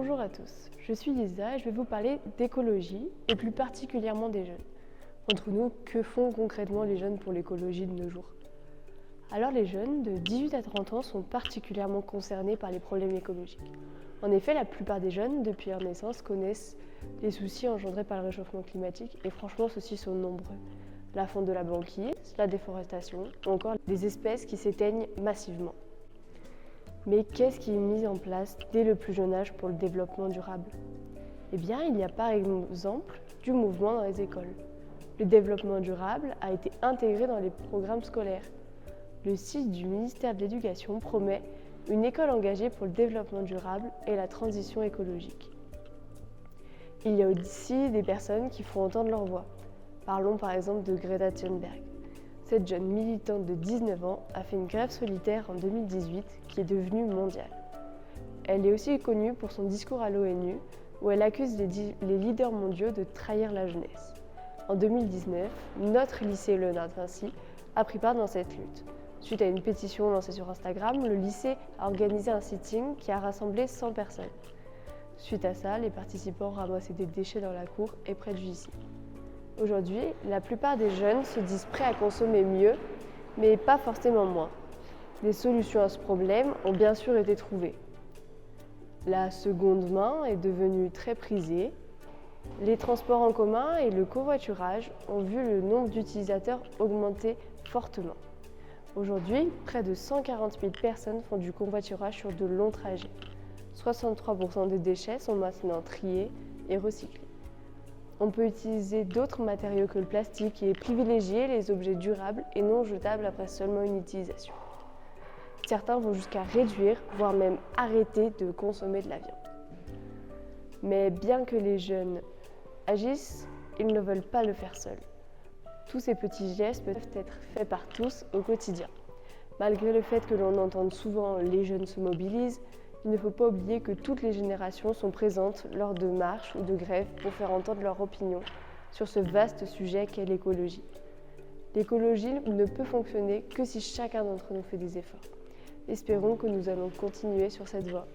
Bonjour à tous, je suis Lisa et je vais vous parler d'écologie et plus particulièrement des jeunes. Entre nous, que font concrètement les jeunes pour l'écologie de nos jours? Alors les jeunes de 18 à 30 ans sont particulièrement concernés par les problèmes écologiques. En effet, la plupart des jeunes, depuis leur naissance, connaissent les soucis engendrés par le réchauffement climatique et franchement, ceux-ci sont nombreux. La fonte de la banquise, la déforestation ou encore des espèces qui s'éteignent massivement. Mais qu'est-ce qui est mis en place dès le plus jeune âge pour le développement durable? Eh bien, il y a par exemple du mouvement dans les écoles. Le développement durable a été intégré dans les programmes scolaires. Le site du ministère de l'Éducation promet une école engagée pour le développement durable et la transition écologique. Il y a aussi des personnes qui font entendre leur voix. Parlons par exemple de Greta Thunberg. Cette jeune militante de 19 ans a fait une grève solitaire en 2018 qui est devenue mondiale. Elle est aussi connue pour son discours à l'ONU où elle accuse les leaders mondiaux de trahir la jeunesse. En 2019, notre lycée Léonard de Vinci a pris part dans cette lutte. Suite à une pétition lancée sur Instagram, le lycée a organisé un sitting qui a rassemblé 100 personnes. Suite à ça, les participants ramassaient des déchets dans la cour et près du lycée. Aujourd'hui, la plupart des jeunes se disent prêts à consommer mieux, mais pas forcément moins. Des solutions à ce problème ont bien sûr été trouvées. La seconde main est devenue très prisée. Les transports en commun et le covoiturage ont vu le nombre d'utilisateurs augmenter fortement. Aujourd'hui, près de 140 000 personnes font du covoiturage sur de longs trajets. 63% des déchets sont maintenant triés et recyclés. On peut utiliser d'autres matériaux que le plastique et privilégier les objets durables et non jetables après seulement une utilisation. Certains vont jusqu'à réduire, voire même arrêter de consommer de la viande. Mais bien que les jeunes agissent, ils ne veulent pas le faire seuls. Tous ces petits gestes peuvent être faits par tous au quotidien. Malgré le fait que l'on entende souvent les jeunes se mobilisent, il ne faut pas oublier que toutes les générations sont présentes lors de marches ou de grèves pour faire entendre leur opinion sur ce vaste sujet qu'est l'écologie. L'écologie ne peut fonctionner que si chacun d'entre nous fait des efforts. Espérons que nous allons continuer sur cette voie.